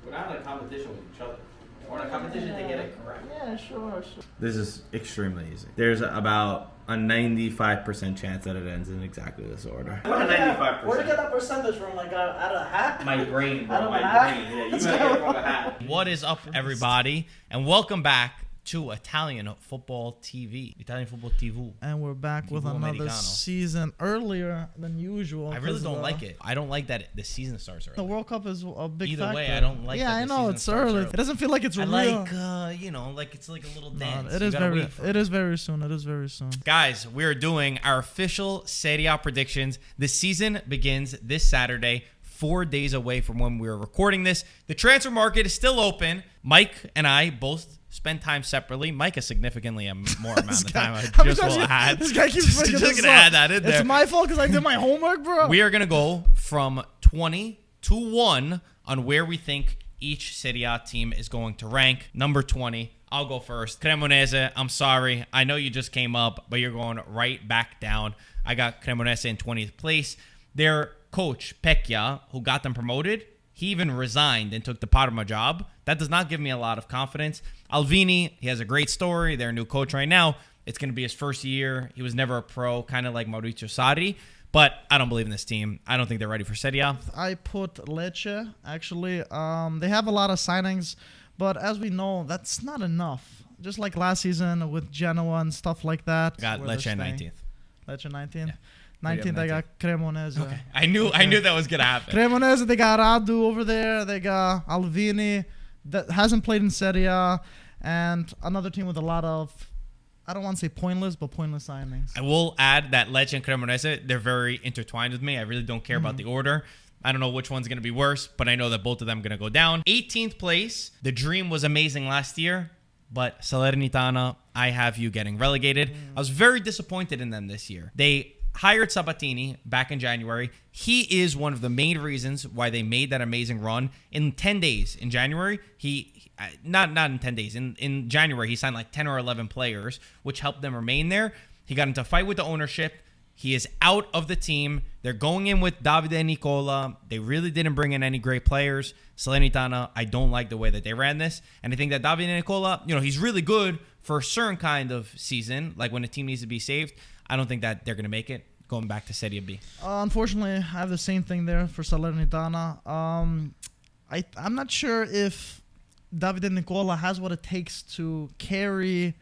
We're not in a competition with each other. We're in a competition to get it correct. Yeah, sure. This is extremely easy. There's about a 95% chance that it ends in exactly this order. What a 95%. Where'd you get that percentage from? Like out of a hat? My brain, bro. Out of My a hat? brain. Yeah, you gotta get it from a hat. What is up, everybody? And welcome back to Italian Football TV. Italian Football TV. And we're back with TV another Americano. season earlier than usual. I really don't like it. I don't like that the season starts early. The World Cup is a big Either factor. way, I don't like Yeah, that I the know season it's starts early. early. It doesn't feel like it's I real. like, it's like a little dance. It You is gotta very. wait for It is very soon. It is very soon. Guys, we're doing our official Serie A predictions. The season begins this Saturday, 4 days away from when we're recording this. The transfer market is still open. Mike and I both spend time separately. Mike has significantly more amount of time. I just will add. This guy keeps just bringing this gonna up. add that in there. It's my fault because I did my homework, bro. We are going to go from 20 to 1 on where we think each Serie A team is going to rank. Number 20, I'll go first. Cremonese, I'm sorry. I know you just came up, but you're going right back down. I got Cremonese in 20th place. Their coach, Pecchia, who got them promoted, he even resigned and took the Parma job. That does not give me a lot of confidence. Alvini, he has a great story. They're a new coach right now. It's going to be his first year. He was never a pro, kind of like Maurizio Sarri. But I don't believe in this team. I don't think they're ready for Serie A. I put Lecce, actually. They have a lot of signings, but as we know, that's not enough. Just like last season with Genoa and stuff like that. Got Lecce in 19th. Lecce 19th? Yeah. 19th, I got Cremonese. Okay. I knew that was going to happen. Cremonese, they got Radu over there. They got Alvini that hasn't played in Serie A. And another team with a lot of, I don't want to say pointless, but pointless signings. I will add that Lecce and Cremonese, they're very intertwined with me. I really don't care about the order. I don't know which one's going to be worse, but I know that both of them are going to go down. 18th place. The dream was amazing last year, but Salernitana, I have you getting relegated. I was very disappointed in them this year. They hired Sabatini back in January. He is one of the main reasons why they made that amazing run. In 10 days, in January, not in 10 days. In January, he signed like 10 or 11 players, which helped them remain there. He got into a fight with the ownership. He is out of the team. They're going in with Davide and Nicola. They really didn't bring in any great players. Salernitana, I don't like the way that they ran this. And I think that Davide and Nicola, he's really good for a certain kind of season, like when a team needs to be saved. I don't think that they're going to make it going back to Serie B. Unfortunately, I have the same thing there for Salernitana. I'm not sure if Davide Nicola has what it takes to carry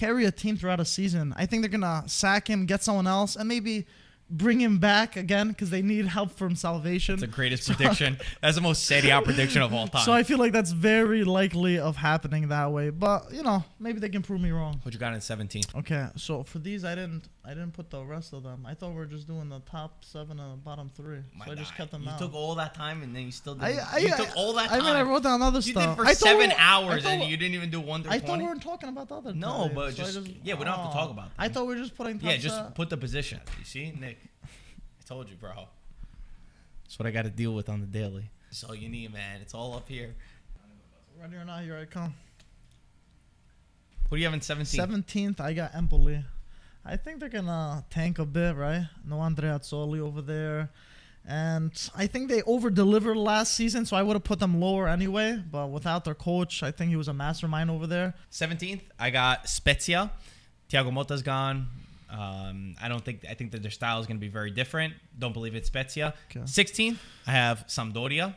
a team throughout a season. I think they're going to sack him, get someone else, and maybe bring him back again because they need help from salvation. That's the greatest prediction. That's the most Serie A prediction of all time. So I feel like that's very likely of happening that way. But, maybe they can prove me wrong. What you got in 17th? Okay, so for these, I didn't put the rest of them. I thought we were just doing the top 7 and the bottom 3. So I just kept them out. You took all that time and then you still didn't. You took all that time. I wrote down other you stuff. You did for 7 hours and you didn't even do 1 through 20. I thought we weren't talking about the other No, teams, but so we don't have to talk about them. I thought we were just putting top just put the position. You see, Nick? I told you, bro. That's what I got to deal with on the daily. That's all you need, man. It's all up here. Ready or not, here I come. What do you have in 17th? 17th, I got Empoli. I think they're going to tank a bit, right? No Andrea Azzoli over there. And I think they over-delivered last season, so I would have put them lower anyway. But without their coach, I think he was a mastermind over there. 17th, I got Spezia. Thiago Motta's gone. I think that their style is going to be very different. Don't believe it's Spezia. Okay. 16th, I have Sampdoria.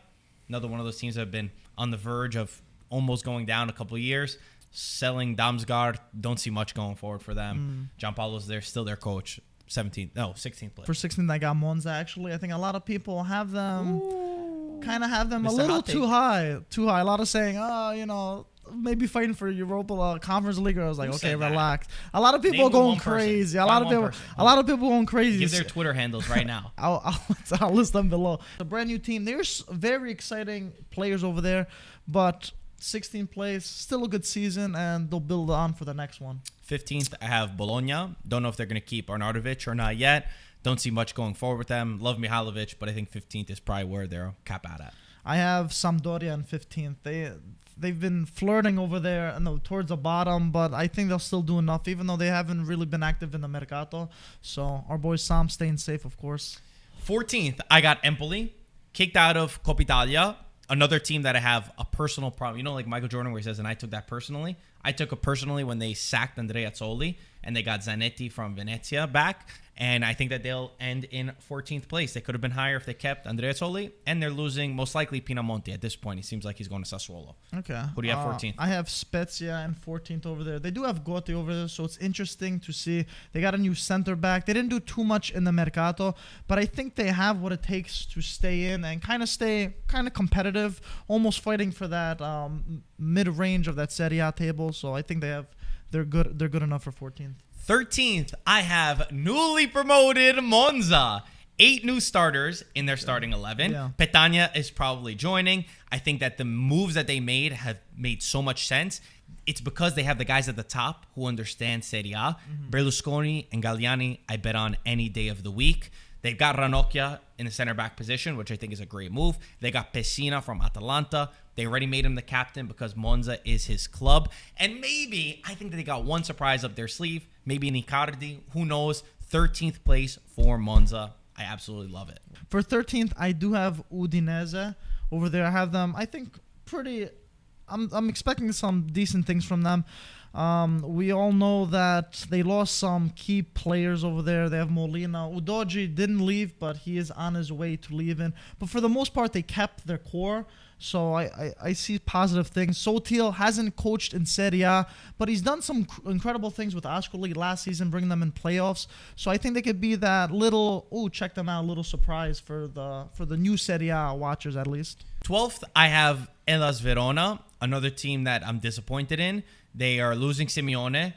Another one of those teams that have been on the verge of almost going down a couple of years. Selling Damsgaard, don't see much going forward for them. Gianpaolo's there, still their coach. 16th place. For 16th, I got Monza, actually. I think a lot of people have them, kind of have them a little too high. A lot of saying, maybe fighting for Europa Conference League. I was like, okay, relax. A lot of people are going crazy. A lot of people going crazy. Give their Twitter handles right now. I'll list them below. The brand new team. There's very exciting players over there, but 16th place, still a good season, and they'll build on for the next one. 15th, I have Bologna. Don't know if they're going to keep Arnautovic or not yet. Don't see much going forward with them. Love Mihalovic, but I think 15th is probably where they're cap out at. I have Sampdoria in 15th. They've been flirting over there towards the bottom, but I think they'll still do enough, even though they haven't really been active in the Mercato. So our boy Sam staying safe, of course. 14th, I got Empoli. Kicked out of Coppa Italia. Another team that I have a personal problem. You know, like Michael Jordan, where he says, and I took that personally. I took it personally when they sacked Andrea Azzoli and they got Zanetti from Venezia back. And I think that they'll end in 14th place. They could have been higher if they kept Andrea Azzoli. And they're losing most likely Pinamonti at this point. He seems like he's going to Sassuolo. Okay. Who do you have 14th? I have Spezia and 14th over there. They do have Gotti over there, so it's interesting to see. They got a new center back. They didn't do too much in the Mercato, but I think they have what it takes to stay in and stay competitive, almost fighting for that mid-range of that Serie A table. So I think they're good enough for 14th. 13th, I have newly promoted Monza. 8 new starters in their starting 11. Yeah. Petagna is probably joining. I think that the moves that they made have made so much sense. It's because they have the guys at the top who understand Serie A. Berlusconi and Galliani, I bet on any day of the week. They've got Ranocchia in the center back position, which I think is a great move. They got Pessina from Atalanta. They already made him the captain because Monza is his club. And maybe, I think that they got one surprise up their sleeve. Maybe Icardi. Who knows? 13th place for Monza. I absolutely love it. For 13th, I do have Udinese over there. I have them, I think, pretty... I'm expecting some decent things from them. We all know that they lost some key players over there. They have Molina. Udogi didn't leave, but he is on his way to leaving. But for the most part, they kept their core. So I see positive things. Sotil hasn't coached in Serie A, but he's done some incredible things with Ascoli last season, bringing them in playoffs. So I think they could be that little, check them out, little surprise for the new Serie A watchers at least. 12th, I have Hellas Verona, another team that I'm disappointed in. They are losing Simeone.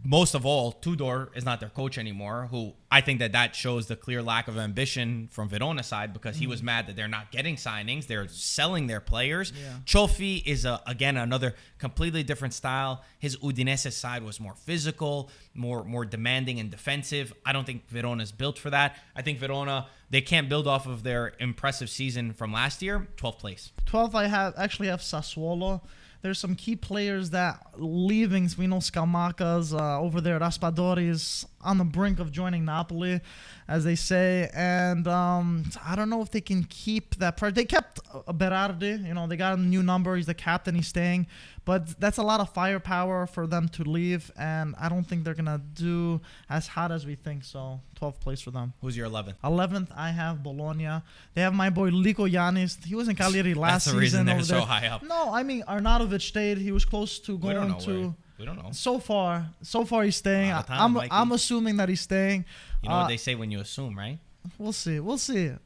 Most of all, Tudor is not their coach anymore, who I think that shows the clear lack of ambition from Verona's side because he was mad that they're not getting signings. They're selling their players. Yeah. Cioffi is, again, another completely different style. His Udinese side was more physical, more demanding and defensive. I don't think Verona's built for that. I think Verona, they can't build off of their impressive season from last year. 12th place. 12th, I have Sassuolo. There's some key players that leaving. We know Scamacca's over there. Raspadori is on the brink of joining Napoli, as they say. And I don't know if they can keep that pressure. They kept Berardi. They got a new number. He's the captain. He's staying. But that's a lot of firepower for them to leave. And I don't think they're going to do as hot as we think. So 12th place for them. Who's your 11th? 11th, I have Bologna. They have my boy Lico Yanis. He was in Cagliari last season. That's the reason they're over so there. high up. No, I mean, Arnautovic stayed. He was close to going to... We don't know. So far he's staying. I'm assuming that he's staying. You know what they say when you assume, right? We'll see.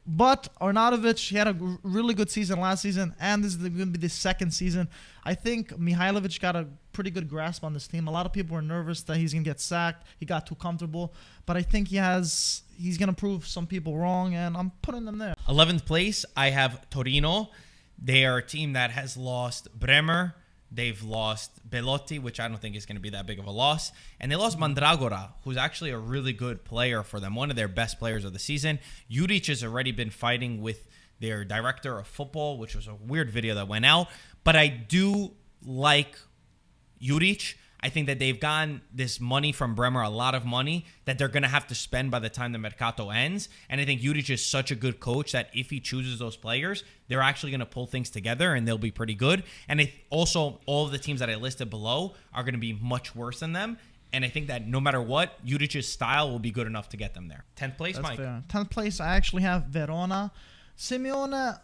But Arnautovic, he had a really good season last season, and this is going to be the second season. I think Mihailovic got a pretty good grasp on this team. A lot of people were nervous that he's going to get sacked. He got too comfortable. But I think he's going to prove some people wrong, and I'm putting them there. 11th place, I have Torino. They are a team that has lost Bremer. They've lost Belotti, which I don't think is going to be that big of a loss. And they lost Mandragora, who's actually a really good player for them, one of their best players of the season. Juric has already been fighting with their director of football, which was a weird video that went out. But I do like Juric. I think that they've gotten this money from Bremer, a lot of money, that they're going to have to spend by the time the Mercato ends. And I think Juric is such a good coach that if he chooses those players, they're actually going to pull things together and they'll be pretty good. And also, all of the teams that I listed below are going to be much worse than them. And I think that no matter what, Juric's style will be good enough to get them there. 10th place, That's Mike. fair. 10th place, I actually have Verona. Simeone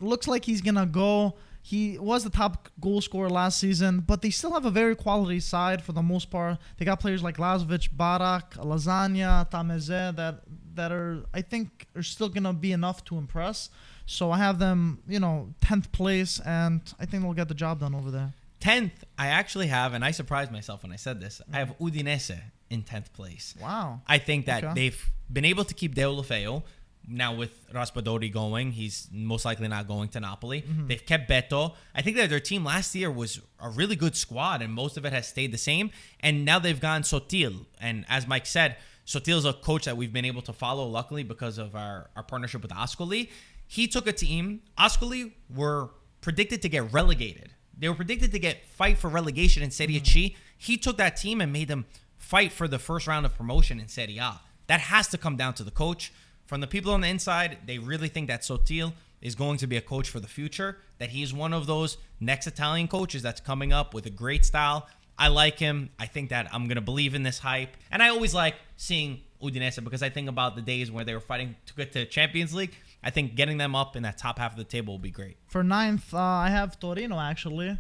looks like he's going to go. He was the top goal scorer last season, but they still have a very quality side for the most part. They got players like Lazovic, Barak, Lasagna, Tameze that are, I think, are still going to be enough to impress. So I have them, 10th place, and I think they'll get the job done over there. 10th, I actually have, and I surprised myself when I said this, I have Udinese in 10th place. Wow. I think that they've been able to keep Deulofeu. Now with Raspadori going, he's most likely not going to Napoli. Mm-hmm. They've kept Beto. I think that their team last year was a really good squad, and most of it has stayed the same. And now they've gone Sotil. And as Mike said, Sotil's a coach that we've been able to follow, luckily, because of our partnership with Ascoli. He took a team. Ascoli were predicted to get relegated. They were predicted to fight for relegation in Serie C. He took that team and made them fight for the first round of promotion in Serie A. That has to come down to the coach. From the people on the inside, they really think that Sotil is going to be a coach for the future, that he's one of those next Italian coaches that's coming up with a great style. I like him. I think that I'm going to believe in this hype. And I always like seeing Udinese because I think about the days where they were fighting to get to Champions League. I think getting them up in that top half of the table will be great. For 9th, I have Torino, actually.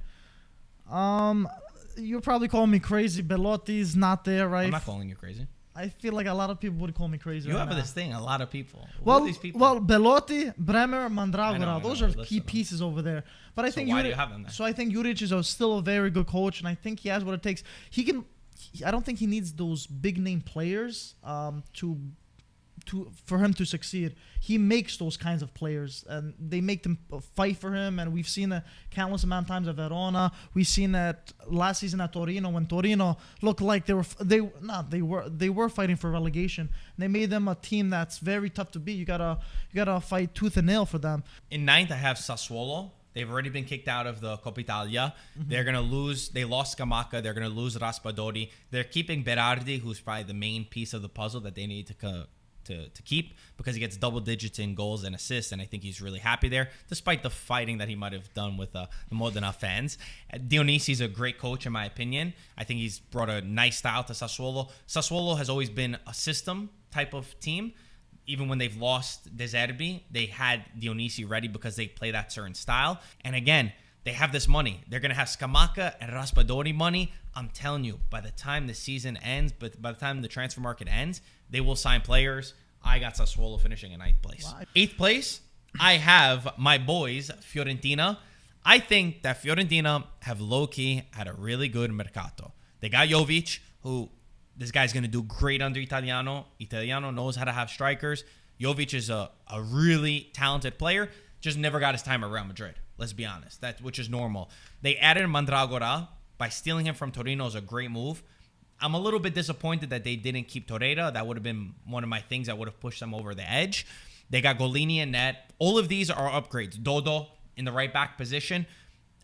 You're probably calling me crazy. Belotti's not there, right? I'm not calling you crazy. I feel like a lot of people would call me crazy. You right have now. this thing, a lot of people. Who Well, are these people? Belotti, Bremer, Mandragora, I know, those are listen key to them. pieces over there. But I think why do you have them there? So I think Juric is still a very good coach, and I think he has what it takes. I don't think he needs those big name players for him to succeed. He makes those kinds of players, and they make them fight for him. And we've seen it countless amount of times at Verona. We've seen that last season at Torino when Torino looked like they were fighting for relegation. And they made them a team that's very tough to beat. You gotta fight tooth and nail for them. In 9th, I have Sassuolo. They've already been kicked out of the Coppa Italia. They're going to lose. They lost Scamacca. They're going to lose Raspadori. They're keeping Berardi, who's probably the main piece of the puzzle that they need to keep because he gets double digits in goals and assists, and I think he's really happy there, despite the fighting that he might have done with the Modena fans. Dionisi's a great coach, in my opinion. I think he's brought a nice style to Sassuolo. Sassuolo has always been a system type of team. Even when they've lost De Zerbi, they had Dionisi ready because they play that certain style. And again, they have this money. They're going to have Scamacca and Raspadori money. I'm telling you, by the time the season ends, but by the time the transfer market ends, they will sign players. I got Sassuolo finishing in 9th place. Wow. 8th place, I have my boys, Fiorentina. I think that Fiorentina have low-key had a really good mercato. They got Jovic, who this guy's going to do great under Italiano. Italiano knows how to have strikers. Jovic is a really talented player, just never got his time at Real Madrid. Let's be honest, which is normal. They added Mandragora. By stealing him from Torino is a great move. I'm a little bit disappointed that they didn't keep Torreira. That would have been one of my things that would have pushed them over the edge. They got Golini in net. All of these are upgrades. Dodo in the right back position.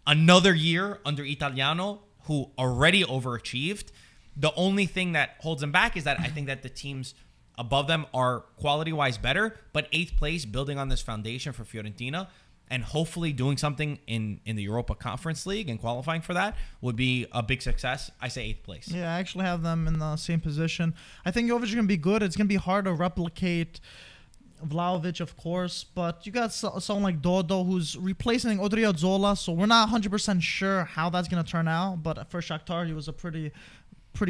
Another year under Italiano, who already overachieved. The only thing that holds them back is that I think that the teams above them are quality-wise better, but 8th place, building on this foundation for Fiorentina, and hopefully doing something in the Europa Conference League and qualifying for that would be a big success. I say 8th place. Yeah, I actually have them in the same position. I think Jovic is going to be good. It's going to be hard to replicate Vlahovic, of course, but you got someone like Dodo who's replacing Odriozola, so we're not 100% sure how that's going to turn out, but for Shakhtar, he was a pretty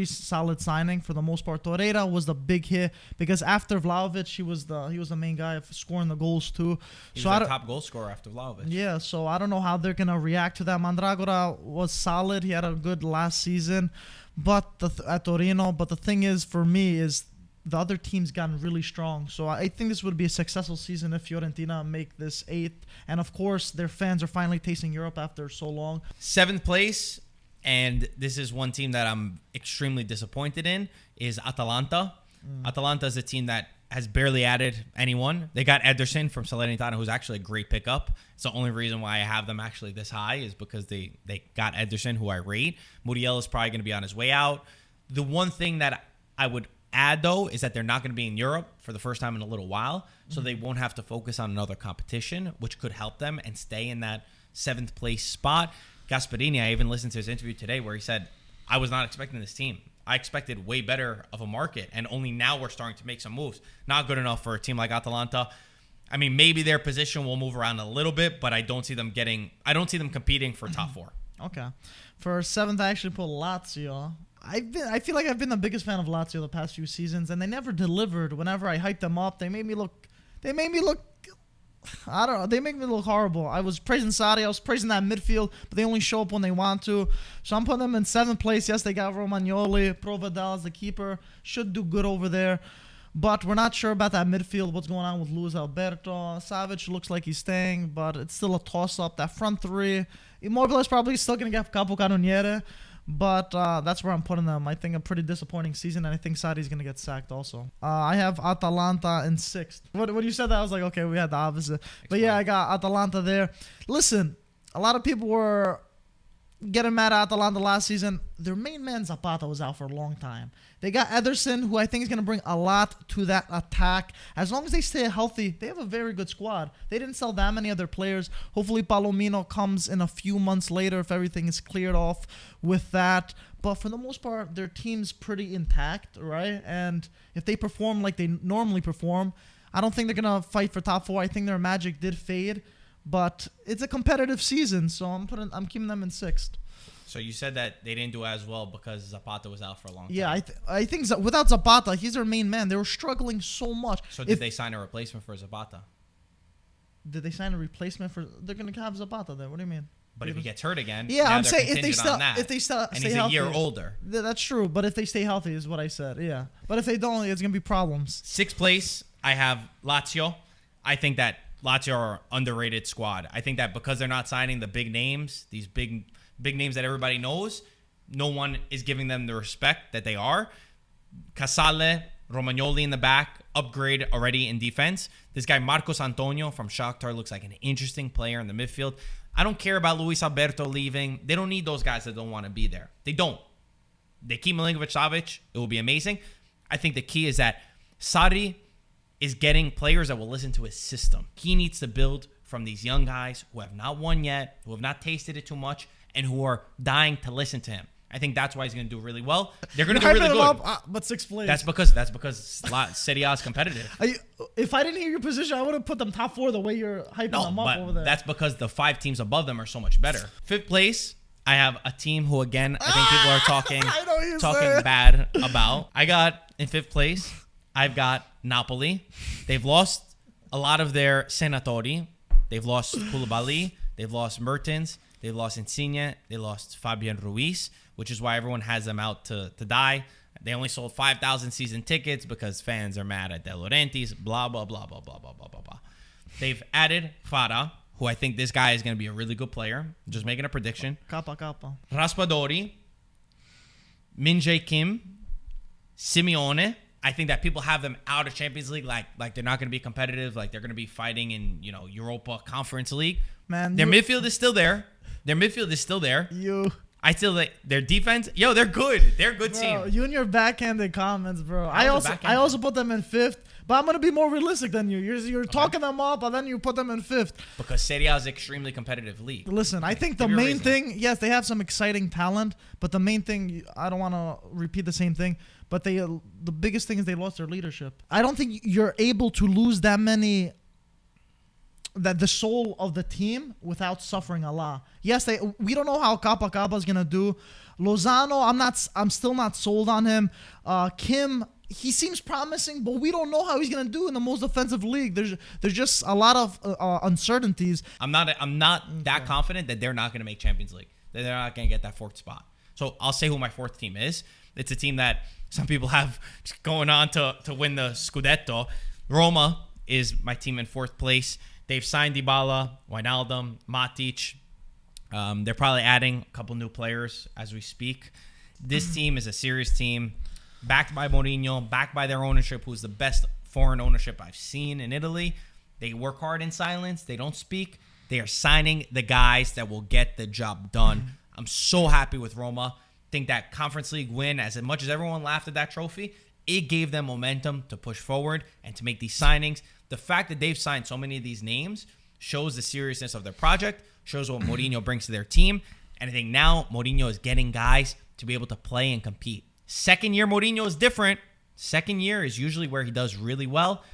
solid signing for the most part. Torreira was the big hit because after Vlahovic, he was the main guy scoring the goals too. He was the top goal scorer after Vlahovic. Yeah, so I don't know how they're gonna react to that. Mandragora was solid. He had a good last season, but at Torino. But the thing is, for me, is the other team's gotten really strong. So I think this would be a successful season if Fiorentina make this 8th, and of course their fans are finally tasting Europe after so long. 7th place. And this is one team that I'm extremely disappointed in, is Atalanta. Atalanta is a team that has barely added anyone. They got Ederson from Salernitana, who's actually a great pickup. It's the only reason why I have them actually this high is because they got Ederson, who I rate. Muriel is probably going to be on his way out. The one thing that I would add, though, is that they're not going to be in Europe for the first time in a little while, so they won't have to focus on another competition, which could help them and stay in that 7th place spot. Gasperini, I even listened to his interview today where he said, I was not expecting this team. I expected way better of a market, and only now we're starting to make some moves. Not good enough for a team like Atalanta. I mean, maybe their position will move around a little bit, but I don't see them competing for top 4. Okay. For 7th, I actually put Lazio. I feel like I've been the biggest fan of Lazio the past few seasons, and they never delivered. Whenever I hyped them up, they made me look I don't know. They make me look horrible. I was praising Sarri. I was praising that midfield, but they only show up when they want to. So I'm putting them in 7th place. Yes, they got Romagnoli. Provedel as the keeper. Should do good over there. But we're not sure about that midfield, what's going on with Luis Alberto. Savic looks like he's staying, but it's still a toss-up. That front three, Immobile is probably still going to get Capocannoniere. But that's where I'm putting them. I think a pretty disappointing season, and I think Sarri's going to get sacked also. I have Atalanta in 6th. When you said that, I was like, okay, we had the opposite. But yeah, I got Atalanta there. Listen, a lot of people were getting mad at Atalanta last season. Their main man Zapata was out for a long time. They got Ederson, who I think is going to bring a lot to that attack. As long as they stay healthy, they have a very good squad. They didn't sell that many other players. Hopefully Palomino comes in a few months later if everything is cleared off with that. But for the most part, their team's pretty intact, right? And if they perform like they normally perform, I don't think they're going to fight for top 4. I think their magic did fade. But it's a competitive season, so I'm keeping them in 6th. So you said that they didn't do as well because Zapata was out for a long time. Yeah, I think without Zapata, he's their main man. They were struggling so much. So did they sign a replacement for Zapata? Did they sign a replacement for? They're gonna have Zapata then. What do you mean? But if he gets hurt again, yeah, now I'm they're saying contingent on that. if they still and stay he's healthy, a year older. That's true. But if they stay healthy, is what I said. Yeah. But if they don't, it's gonna be problems. 6th place, I have Lazio. I think that Lazio are underrated squad. I think that because they're not signing the big names, these big names that everybody knows, no one is giving them the respect that they are. Casale, Romagnoli in the back, upgrade already in defense. This guy Marcos Antonio from Shakhtar looks like an interesting player in the midfield. I don't care about Luis Alberto leaving. They don't need those guys that don't want to be there. They don't. They keep Milinkovic-Savic. It will be amazing. I think the key is that Sarri is getting players that will listen to his system. He needs to build from these young guys who have not won yet, who have not tasted it too much, and who are dying to listen to him. I think that's why he's going to do really well. They're going to do really good. But 6th place. That's because Serie A is competitive. If I didn't hear your position, I would have put them top 4 the way you're hyping them up over there. That's because the 5 teams above them are so much better. 5th place, I have a team who, again, I think people are talking bad about. I got in 5th place, I've got Napoli. They've lost a lot of their senatori. They've lost Koulibaly. They've lost Mertens. They've lost Insigne. They lost Fabian Ruiz, which is why everyone has them out to die. They only sold 5,000 season tickets because fans are mad at De Laurentiis. Blah, blah, blah, blah, blah, blah, blah, blah, blah. They've added Fara, who I think this guy is going to be a really good player. I'm just making a prediction. Kappa. Raspadori, Min-jae Kim, Simeone. I think that people have them out of Champions League, like they're not going to be competitive, like they're going to be fighting in Europa Conference League. Man, their midfield is still there. I still like their defense. Yo, they're good. They're a good team. You and your backhanded comments, bro. I also put them in 5th, but I'm gonna be more realistic than you. You're talking them up, and then you put them in 5th. Because Serie A is an extremely competitive league. Listen, I think the main thing, yes, they have some exciting talent, but the main thing, I don't want to repeat the same thing, but the biggest thing is they lost their leadership. I don't think you're able to lose that many. That the soul of the team without suffering a lot. Yes, we don't know how Kappa is gonna do. Lozano, I'm still not sold on him. Kim, he seems promising, but we don't know how he's gonna do in the most defensive league. There's just a lot of uncertainties. I'm not that confident that they're not gonna make Champions League. That they're not gonna get that 4th spot. So I'll say who my 4th team is. It's a team that some people have going on to win the Scudetto. Roma is my team in 4th place. They've signed Dybala, Wijnaldum, Matic. They're probably adding a couple new players as we speak. This team is a serious team, backed by Mourinho, backed by their ownership, who's the best foreign ownership I've seen in Italy. They work hard in silence. They don't speak. They are signing the guys that will get the job done. I'm so happy with Roma. Think that Conference League win, as much as everyone laughed at that trophy, it gave them momentum to push forward and to make these signings. The fact that they've signed so many of these names shows the seriousness of their project, shows what Mourinho brings to their team. And I think now Mourinho is getting guys to be able to play and compete. 2nd year Mourinho is different. 2nd year is usually where he does really well.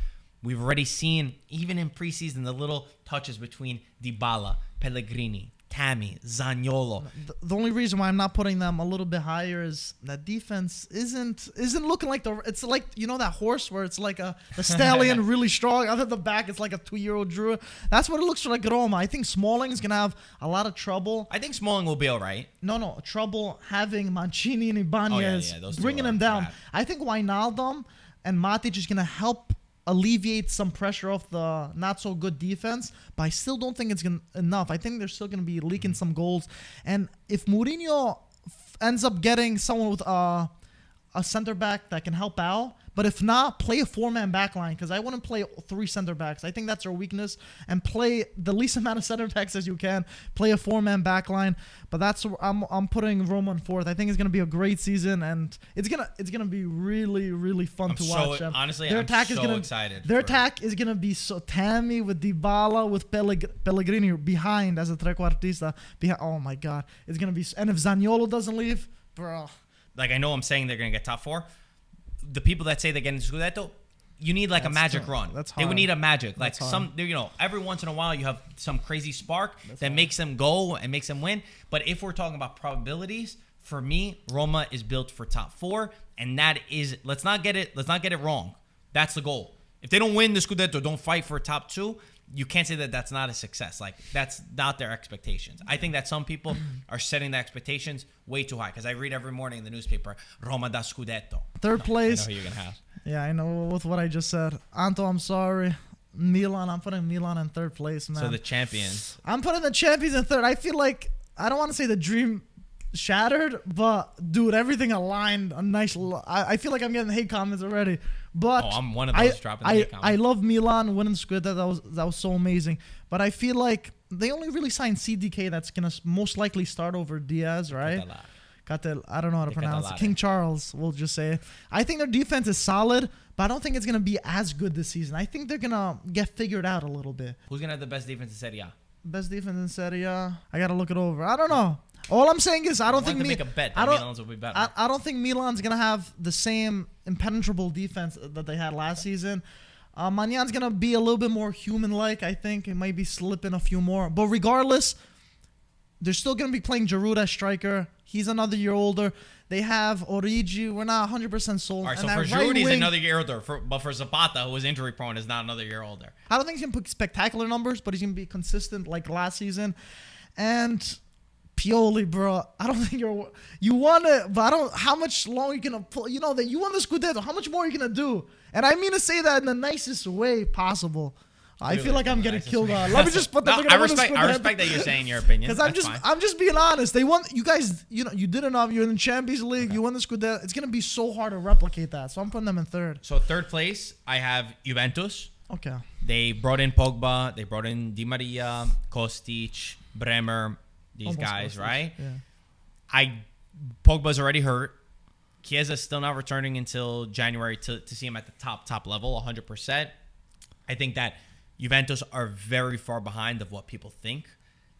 We've already seen, even in preseason, the little touches between Dybala, Pellegrini, Tammy, Zaniolo. The only reason why I'm not putting them a little bit higher is that defense isn't looking like it's like, that horse where it's like the stallion really strong. Other than the back, it's like a 2-year-old Drew. That's what it looks like at Roma. I think Smalling is going to have a lot of trouble. I think Smalling will be all right. No, trouble having Mancini and Ibanez bringing them down. Bad. I think Wijnaldum and Matic is going to help alleviate some pressure off the not so good defense, but I still don't think it's enough. I think they're still going to be leaking some goals. And if Mourinho ends up getting someone with a center back that can help out, But if not, play a 4-man back line, because I wouldn't play 3 center backs. I think that's our weakness. And play the least amount of center backs as you can. Play a 4-man back line. But that's I'm putting Roma in 4th. I think it's gonna be a great season, and it's gonna be really, really fun to watch. Honestly, their I'm attack so is gonna, excited. Their attack is gonna be so Tammy with Dybala with Pellegrini behind as a trequartista. Oh my God, it's gonna be. And if Zaniolo doesn't leave, bro. Like, I know I'm saying they're gonna get top 4. The people that say they're getting Scudetto, you need like a magic run. That's They would hard. need a magic. Like That's hard. every once in a while you have some crazy spark that makes them go and makes them win. But if we're talking about probabilities, for me, Roma is built for top 4, and that is, let's not get it wrong. That's the goal. If they don't win the Scudetto, don't fight for top 2, you can't say that that's not a success. Like, that's not their expectations. I think that some people are setting the expectations way too high, because I read every morning in the newspaper, Roma da Scudetto. 3rd place. I know who you're going to have. Yeah, I know with what I just said. Anto, I'm sorry. Milan, I'm putting Milan in 3rd place, man. So the champions. I'm putting the champions in 3rd. I feel like, I don't want to say the dream shattered, but dude, everything aligned. I feel like I'm getting hate comments already. But I'm one of those dropping the hate comments. I love Milan winning Scudetto. That was so amazing. But I feel like they only really signed CDK. That's gonna most likely start over Diaz, right? I don't know how to pronounce it. King Charles, we'll just say. I think their defense is solid, but I don't think it's going to be as good this season. I think they're going to get figured out a little bit. Who's going to have the best defense in Serie A? Best defense in Serie A? I got to look it over. I don't know. All I'm saying is I don't think make a bet that Milan's will be better. I don't think Milan's going to have the same impenetrable defense that they had last season. Magnan's going to be a little bit more human-like, I think. It might be slipping a few more. But regardless, they're still going to be playing Giroud as striker. He's another year older. They have Origi. We're not 100% sold. All right, so for Giroud, he's another year older. But for Zapata, who was injury-prone, is not another year older. I don't think he's going to put spectacular numbers, but he's going to be consistent like last season. And Pioli, bro, I don't think you won it, but I don't. How much longer you going to pull? You know that you won the Scudetto. How much more are you going to do? And I mean to say that in the nicest way possible. I feel like I'm getting killed on. Let me just put that. I respect that you're saying your opinion. Because I'm just being honest. They won. You guys, you did enough. You're in the Champions League. Okay. You won the Scudetto. It's gonna be so hard to replicate that. So I'm putting them in 3rd. So 3rd place, I have Juventus. Okay. They brought in Pogba. They brought in Di Maria, Kostic, Bremer. These guys, Kostic, right? Yeah. Pogba's already hurt. Chiesa's still not returning until January to see him at the top level, 100%. I think that Juventus are very far behind of what people think.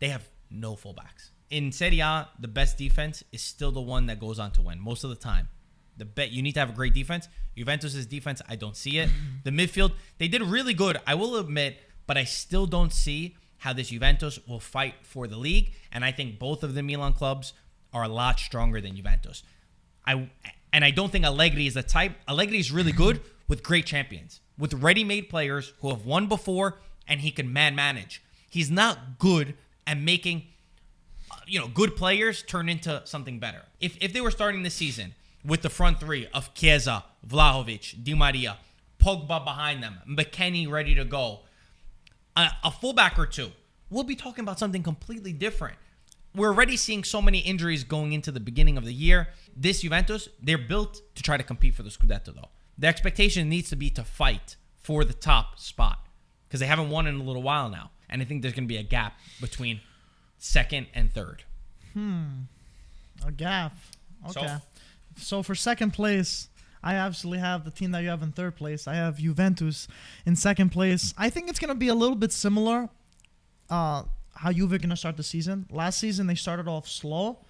They have no fullbacks. In Serie A, the best defense is still the one that goes on to win most of the time. You need to have a great defense. Juventus' defense, I don't see it. The midfield, they did really good, I will admit, but I still don't see how this Juventus will fight for the league. And I think both of the Milan clubs are a lot stronger than Juventus. I don't think Allegri is the type. Allegri is really good with great champions, with ready-made players who have won before, and he can manage. He's not good at making, good players turn into something better. If they were starting the season with the front 3 of Chiesa, Vlahovic, Di Maria, Pogba behind them, McKennie ready to go, a fullback or 2, we'll be talking about something completely different. We're already seeing so many injuries going into the beginning of the year. This Juventus, they're built to try to compete for the Scudetto, though. The expectation needs to be to fight for the top spot because they haven't won in a little while now. And I think there's going to be a gap between 2nd and 3rd. A gap. Okay. So for 2nd place, I absolutely have the team that you have in 3rd place. I have Juventus in 2nd place. I think it's going to be a little bit similar how Juve are going to start the season. Last season, they started off slow.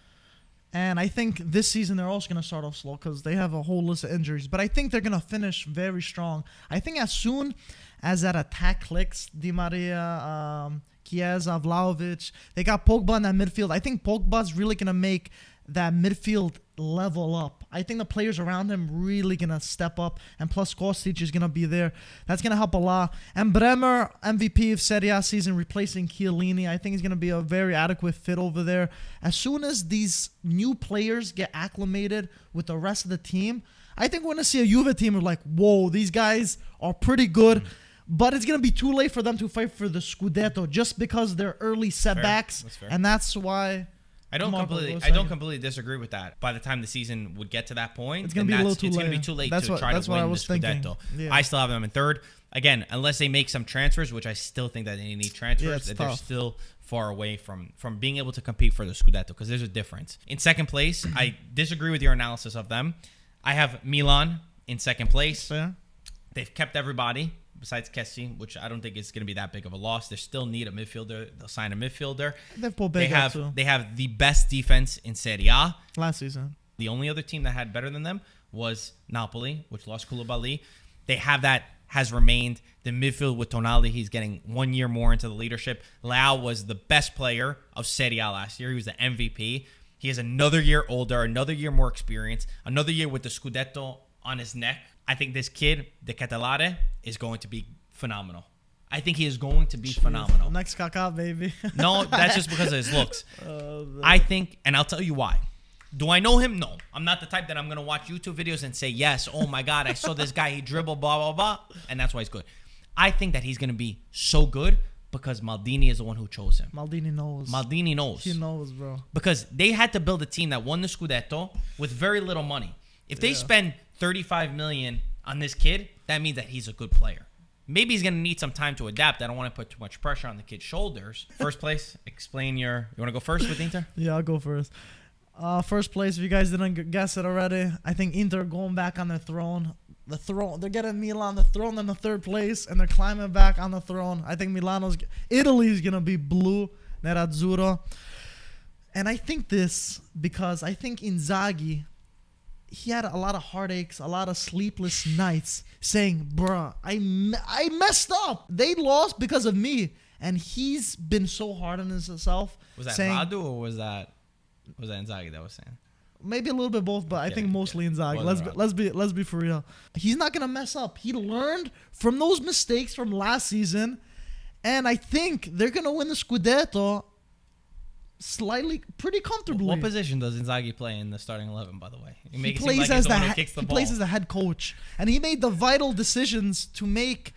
And I think this season they're also going to start off slow because they have a whole list of injuries. But I think they're going to finish very strong. I think as soon as that attack clicks, Di Maria, Chiesa, Vlahovic, they got Pogba in that midfield. I think Pogba's really going to make that midfield level up. I think the players around him really going to step up. And plus Kostic is going to be there. That's going to help a lot. And Bremer, MVP of Serie A season, replacing Chiellini. I think he's going to be a very adequate fit over there. As soon as these new players get acclimated with the rest of the team, I think we're going to see a Juve team like, whoa, these guys are pretty good. But it's going to be too late for them to fight for the Scudetto just because they're early setbacks. That's fair. And that's why I don't completely disagree with that. By the time the season would get to that point, it's gonna be a little too late. It's gonna be too late to try to win the Scudetto. Yeah. I still have them in third. Again, unless they make some transfers, which I still think that they need transfers, that they're still far away from being able to compete for the Scudetto, because there's a difference. In second place, I disagree with your analysis of them. I have Milan in second place. Yeah. They've kept everybody besides Kessie, which I don't think is going to be that big of a loss. They still need a midfielder. They'll sign a midfielder. They have the best defense in Serie A. Last season. The only other team that had better than them was Napoli, which lost Koulibaly. They have that has remained. The midfield with Tonali, he's getting 1 year more into the leadership. Leao was the best player of Serie A last year. He was the MVP. He is another year older, another year more experience, another year with the Scudetto on his neck. I think this kid, De Catalare, is going to be phenomenal. I think he is going to be phenomenal. Next Kaká, baby. No, that's just because of his looks. I think, and I'll tell you why. Do I know him? No. I'm not the type that I'm going to watch YouTube videos and say, yes, oh my God, I saw this guy, he dribbled, blah, blah, blah, and that's why he's good. I think that he's going to be so good because Maldini is the one who chose him. Maldini knows. He knows, bro. Because they had to build a team that won the Scudetto with very little money. If they spend 35 million on this kid, that means that he's a good player. Maybe he's going to need some time to adapt. I don't want to put too much pressure on the kid's shoulders. First place, explain your... You want to go first with Inter? Yeah, I'll go first. First place, if you guys didn't guess it already, I think Inter going back on their throne. They're getting Milan the throne in the third place, and they're climbing back on the throne. I think Italy's going to be blue, nerazzurro. And I think this because I think Inzaghi, he had a lot of heartaches, a lot of sleepless nights saying, bruh, I messed up. They lost because of me. And he's been so hard on himself. Was that Radu or was that Inzaghi that was saying? Maybe a little bit both, but I think mostly Inzaghi. Let's be for real. He's not gonna mess up. He learned from those mistakes from last season, and I think they're gonna win the Scudetto pretty comfortably. What position does Inzaghi play in the starting 11? By the way, he plays as the head coach, and he made the vital decisions to make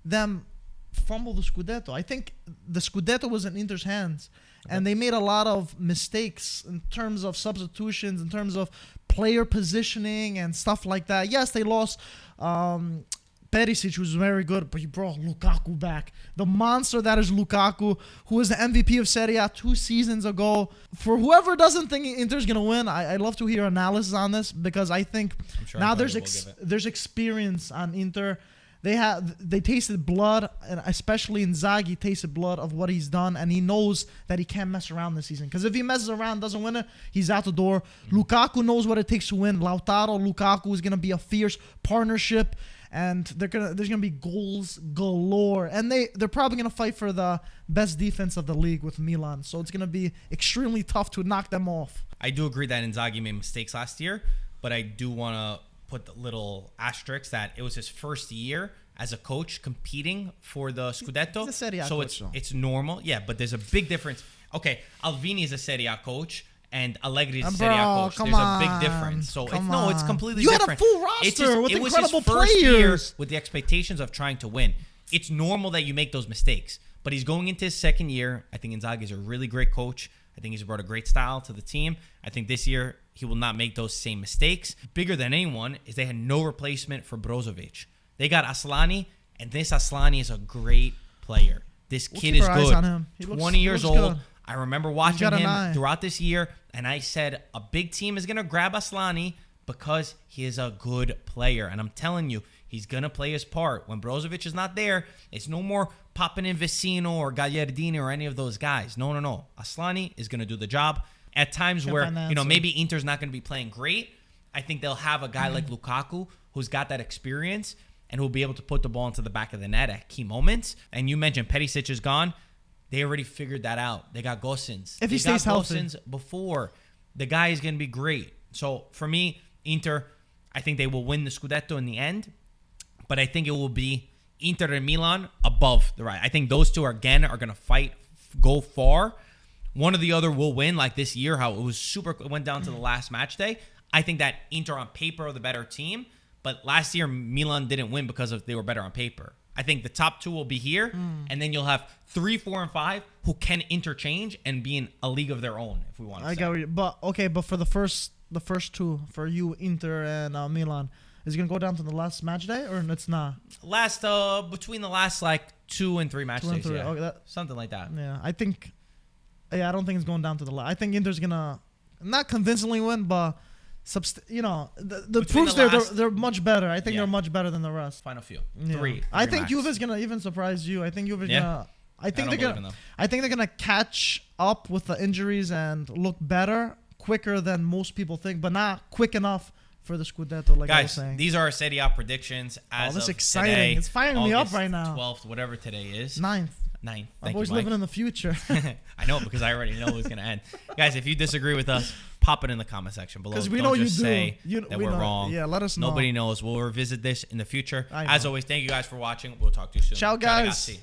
them fumble the Scudetto. I think the Scudetto was in Inter's hands. And they made a lot of mistakes in terms of substitutions, in terms of player positioning and stuff like that. Yes, they lost Perisic, who was very good, but he brought Lukaku back. The monster that is Lukaku, who was the MVP of Serie A 2 seasons ago. For whoever doesn't think Inter's going to win, I'd love to hear analysis on this because I think now there's experience on Inter. They tasted blood, and especially Inzaghi tasted blood of what he's done, and he knows that he can't mess around this season. Because if he messes around, doesn't win it, he's out the door. Lukaku knows what it takes to win. Lautaro, Lukaku is gonna be a fierce partnership, and there's gonna be goals galore, and they're probably gonna fight for the best defense of the league with Milan. So it's gonna be extremely tough to knock them off. I do agree that Inzaghi made mistakes last year, but I do want to put the little asterisk that it was his first year as a coach competing for the Scudetto. He's a Serie A so coach, it's normal. Yeah, but there's a big difference. Okay, Alvini is a Serie A coach and Allegri is a Serie A coach. There's a big difference. So it's completely different. You had a full roster with incredible players. Year with the expectations of trying to win. It's normal that you make those mistakes. But he's going into his second year. I think Inzaghi is a really great coach. I think he's brought a great style to the team. I think this year he will not make those same mistakes. Bigger than anyone is they had no replacement for Brozovic. They got Aslani, and this Aslani is a great player. This kid is good. 20 years old. Good. I remember watching him throughout this year, and I said a big team is going to grab Aslani because he is a good player. And I'm telling you, he's going to play his part. When Brozovic is not there, it's no more popping in Vecino or Gagliardini or any of those guys. No. Aslani is going to do the job. At times where, maybe Inter's not going to be playing great, I think they'll have a guy like Lukaku who's got that experience and who'll be able to put the ball into the back of the net at key moments. And you mentioned Perisic is gone. They already figured that out. They got Gosens. If he stays healthy. Gosens before. The guy is going to be great. So for me, Inter, I think they will win the Scudetto in the end. But I think it will be Inter and Milan above the right. I think those two are going to fight, go far. One or the other will win, like this year, how it went down to the last match day. I think that Inter on paper are the better team. But last year, Milan didn't win because they were better on paper. I think the top 2 will be here, and then you'll have 3, 4, and 5 who can interchange and be in a league of their own, if we want to I say. got you. But for the first 2 for you, Inter and Milan, is it gonna go down to the last match day or it's not? Between the last like 2 and 3 match 2 and days, 3. yeah. Okay, Something like that. Yeah, I think. Yeah, I don't think it's going down to the last. I think Inter's gonna not convincingly win, but the Between proofs the there last- they're much better. I think Yeah. they're much better than the rest. Final few. Yeah. 3. I think max. Juve's gonna even surprise you. I think Juve's Yeah. gonna. I think don't they're believe in gonna. them. I think they're gonna catch up with the injuries and look better quicker than most people think, but not quick enough for the Scudetto. Like I was Guys, saying. these are our Serie A predictions as this of exciting. today, It's firing me up August right now. 12th, whatever today is. 9th. 9th. I'm Thank always you, Mike. living in the future. I know, because I already know it's going to end. Guys, if you disagree with us, pop it in the comment section below. Because we Don't know just you do. say that We we're know. wrong. Yeah, let us know. Nobody knows. We'll revisit this in the future. I As know. always, thank you guys for watching. We'll talk to you soon. Ciao, guys. Ragazzi.